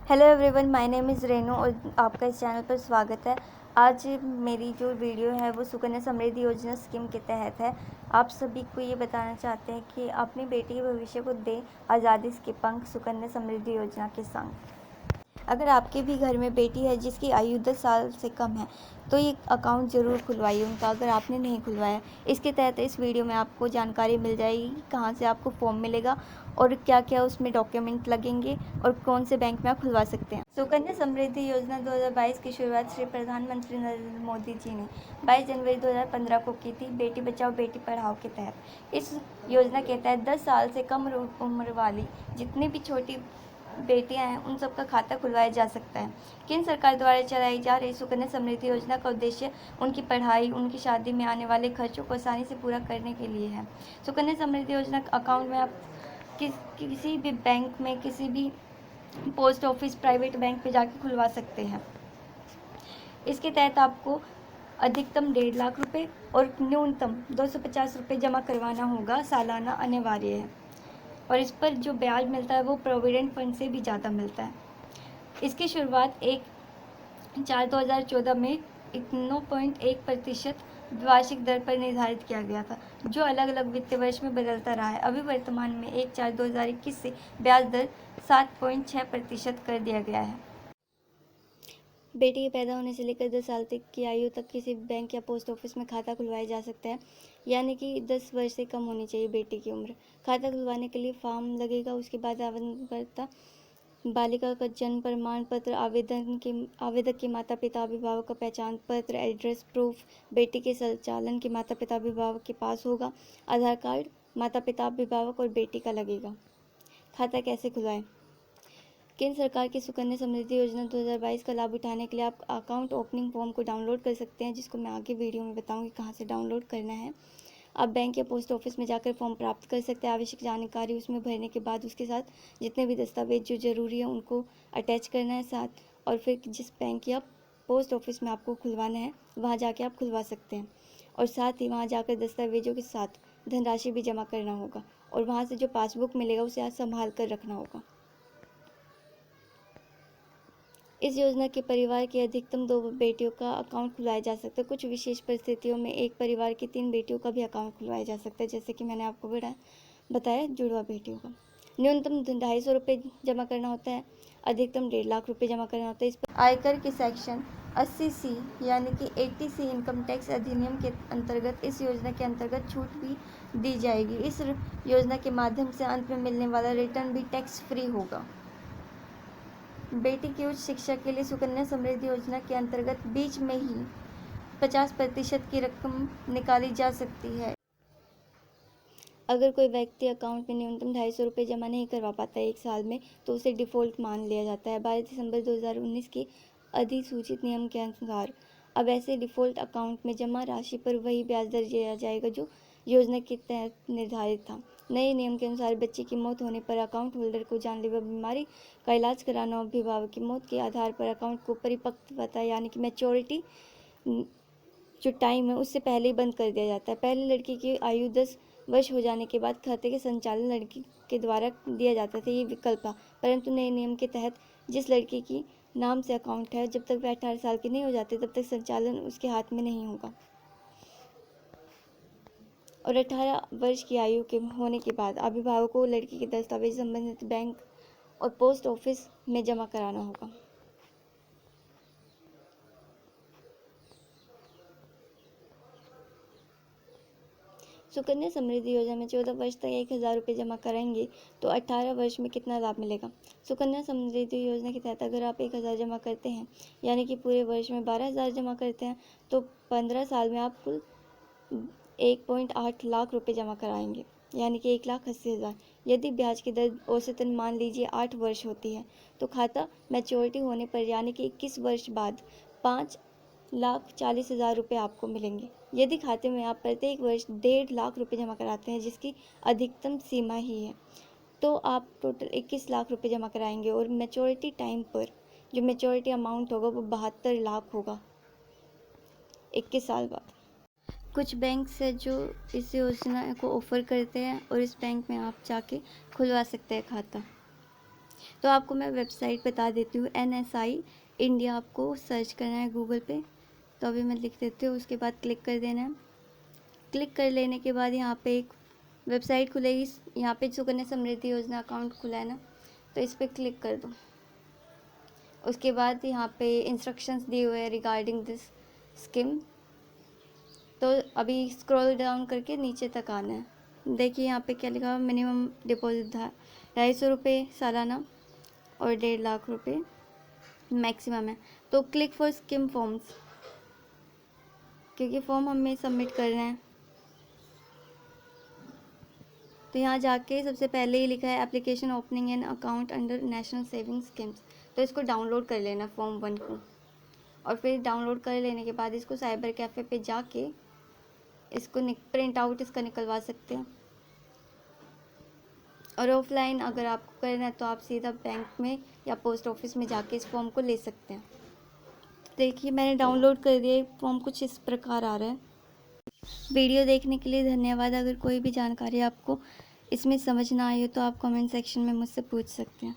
Hello everyone, my name is Renu और आपका इस चैनल पर स्वागत है। आज मेरी जो वीडियो है वो सुकन्या समृद्धि योजना स्कीम के तहत है। आप सभी को ये बताना चाहते हैं कि अपनी बेटी के भविष्य को दें आज़ादी के पंख सुकन्या समृद्धि योजना के संग। अगर आपके भी घर में बेटी है जिसकी आयु 10 साल से कम है तो ये अकाउंट ज़रूर खुलवाइए उनका, अगर आपने नहीं खुलवाया। इसके तहत इस वीडियो में आपको जानकारी मिल जाएगी कहाँ से आपको फॉर्म मिलेगा और क्या क्या उसमें डॉक्यूमेंट लगेंगे और कौन से बैंक में आप खुलवा सकते हैं। सुकन्या समृद्धि योजना 2022 की शुरुआत श्री प्रधानमंत्री नरेंद्र मोदी जी ने 22 जनवरी 2015 को की थी, बेटी बचाओ बेटी पढ़ाओ के तहत। इस योजना के तहत 10 साल से कम उम्र वाली जितनी भी छोटी बेटियां हैं उन सबका खाता खुलवाया जा सकता है। केंद्र सरकार द्वारा चलाई जा रही सुकन्या समृद्धि योजना का उद्देश्य उनकी पढ़ाई, उनकी शादी में आने वाले खर्चों को आसानी से पूरा करने के लिए है। सुकन्या समृद्धि योजना अकाउंट में आप किसी भी बैंक में, किसी भी पोस्ट ऑफिस, प्राइवेट बैंक पे जाके खुलवा सकते हैं। इसके तहत आपको अधिकतम 1.5 लाख रुपए और न्यूनतम 250 रुपये जमा करवाना होगा, सालाना अनिवार्य है। और इस पर जो ब्याज मिलता है वो प्रोविडेंट फंड से भी ज़्यादा मिलता है। इसकी शुरुआत 1/4/2014 में 9.1% वार्षिक दर पर निर्धारित किया गया था, जो अलग अलग वित्तीय वर्ष में बदलता रहा है। अभी वर्तमान में 1/4/2021 से ब्याज दर 7.6% कर दिया गया है। बेटी के पैदा होने से लेकर 10 साल तक की आयु तक किसी बैंक या पोस्ट ऑफिस में खाता खुलवाया जा सकता है, यानी कि 10 वर्ष से कम होनी चाहिए बेटी की उम्र। खाता खुलवाने के लिए फॉर्म लगेगा, उसके बाद आवेदनकर्ता बालिका का जन्म प्रमाण पत्र, आवेदक के माता पिता अभिभावक का पहचान पत्र, एड्रेस प्रूफ बेटी के संचालन के माता पिता अभिभावक के पास होगा। आधार कार्ड माता पिता अभिभावक और बेटी का लगेगा। खाता कैसे खुलवाएं? केंद्र सरकार की सुकन्या समृद्धि योजना 2022 का लाभ उठाने के लिए आप अकाउंट ओपनिंग फॉर्म को डाउनलोड कर सकते हैं, जिसको मैं आगे वीडियो में बताऊंगी कहाँ से डाउनलोड करना है। आप बैंक या पोस्ट ऑफिस में जाकर फॉर्म प्राप्त कर सकते हैं। आवश्यक जानकारी उसमें भरने के बाद उसके साथ जितने भी दस्तावेज जो ज़रूरी है उनको अटैच करना है साथ, और फिर जिस बैंक या पोस्ट ऑफिस में आपको खुलवाना है वहाँ जाके आप खुलवा सकते हैं। और साथ ही वहाँ जाकर दस्तावेजों के साथ धनराशि भी जमा करना होगा और वहाँ से जो पासबुक मिलेगा उसे आज संभाल कर रखना होगा। इस योजना के परिवार की अधिकतम 2 बेटियों का अकाउंट खुलवाया जा सकता है। कुछ विशेष परिस्थितियों में एक परिवार की 3 बेटियों का भी अकाउंट खुलवाया जा सकता है, जैसे कि मैंने आपको बताया जुड़वा बेटियों का। न्यूनतम 250 रुपये जमा करना होता है, अधिकतम 1.5 लाख रुपये जमा करना होता है। इस पर आयकर के सेक्शन 80C यानी कि 80C इनकम टैक्स अधिनियम के अंतर्गत इस योजना के अंतर्गत छूट भी दी जाएगी। इस योजना के माध्यम से अंत में मिलने वाला रिटर्न भी टैक्स फ्री होगा। बेटी की उच्च शिक्षा के लिए सुकन्या समृद्धि योजना के अंतर्गत बीच में ही 50% की रकम निकाली जा सकती है। अगर कोई व्यक्ति अकाउंट में न्यूनतम 250 रुपये जमा नहीं करवा पाता है 1 साल में, तो उसे डिफ़ॉल्ट मान लिया जाता है। 22 दिसंबर 2019 के अधिसूचित नियम के अनुसार अब ऐसे डिफ़ॉल्ट अकाउंट में जमा राशि पर वही ब्याज दर दिया जाएगा जो योजना के तहत निर्धारित था। नए नियम के अनुसार बच्चे की मौत होने पर अकाउंट होल्डर को जानलेवा बीमारी का इलाज कराना और अभिभावक की मौत के आधार पर अकाउंट को परिपक्वता यानी कि मैच्योरिटी जो टाइम है उससे पहले ही बंद कर दिया जाता है। पहले लड़की की आयु 10 वर्ष हो जाने के बाद खाते के संचालन लड़की के द्वारा दिया जाता था, ये विकल्प था। परंतु नए नियम के तहत जिस लड़की की नाम से अकाउंट है, जब तक वह 18 साल की नहीं हो जाती तब तक संचालन उसके हाथ में नहीं होगा। और 18 वर्ष की आयु के होने के बाद अभिभावकों को लड़की के दस्तावेज संबंधित बैंक और पोस्ट ऑफिस में जमा कराना होगा। सुकन्या समृद्धि योजना में 14 वर्ष तक 1000 रुपये जमा कराएंगे तो 18 वर्ष में कितना लाभ मिलेगा? सुकन्या समृद्धि योजना के तहत अगर आप 1000 जमा करते हैं, यानी कि पूरे वर्ष में 12,000 जमा करते हैं, तो 15 साल में आप कुल 1.8 लाख रुपये जमा कराएंगे, यानी कि 1,80,000। यदि ब्याज की दर औसतन मान लीजिए 8 वर्ष होती है, तो खाता मैच्योरिटी होने पर यानी कि 21 वर्ष बाद 5,40,000 रुपये आपको मिलेंगे। यदि खाते में आप प्रत्येक वर्ष 1.5 लाख रुपये जमा कराते हैं, जिसकी अधिकतम सीमा ही है, तो आप टोटल 21 लाख रुपये जमा कराएंगे और मैच्योरिटी टाइम पर जो मैच्योरिटी अमाउंट होगा वो 72 लाख होगा 21 साल बाद। कुछ बैंक से जो इस योजना को ऑफ़र करते हैं और इस बैंक में आप जाके खुलवा सकते हैं खाता। तो आपको मैं वेबसाइट बता देती हूँ, NSI इंडिया आपको सर्च करना है गूगल पे। तो अभी मैं लिख देती हूँ, उसके बाद क्लिक कर देना है। क्लिक कर लेने के बाद यहाँ पे एक वेबसाइट खुलेगी, यहाँ पे सुकन्या समृद्धि योजना अकाउंट खुला है ना, तो इस पर क्लिक कर दो। उसके बाद यहाँ पे इंस्ट्रक्शंस दिए हुए हैं रिगार्डिंग दिस स्कीम। तो अभी स्क्रॉल डाउन करके नीचे तक आना है। देखिए यहाँ पे क्या लिखा हुआ, मिनिमम डिपॉजिट 250 रुपये सालाना और 1.5 लाख रुपये मैक्सिमम है। तो क्लिक फॉर स्कीम फॉर्म्स, क्योंकि फॉर्म हमें सबमिट करना है। तो यहाँ जाके सबसे पहले ही लिखा है application opening an account under national saving schemes, तो इसको डाउनलोड कर लेना फॉर्म 1 को। और फिर डाउनलोड कर लेने के बाद इसको साइबर कैफ़े पे जाके इसको प्रिंट आउट इसका निकलवा सकते हैं। और ऑफलाइन अगर आपको करना है तो आप सीधा बैंक में या पोस्ट ऑफिस में जाके इस फॉर्म को ले सकते हैं। देखिए मैंने डाउनलोड कर दिया, फॉर्म कुछ इस प्रकार आ रहा है। वीडियो देखने के लिए धन्यवाद। अगर कोई भी जानकारी आपको इसमें समझ ना आई हो तो आप कमेंट सेक्शन में मुझसे पूछ सकते हैं।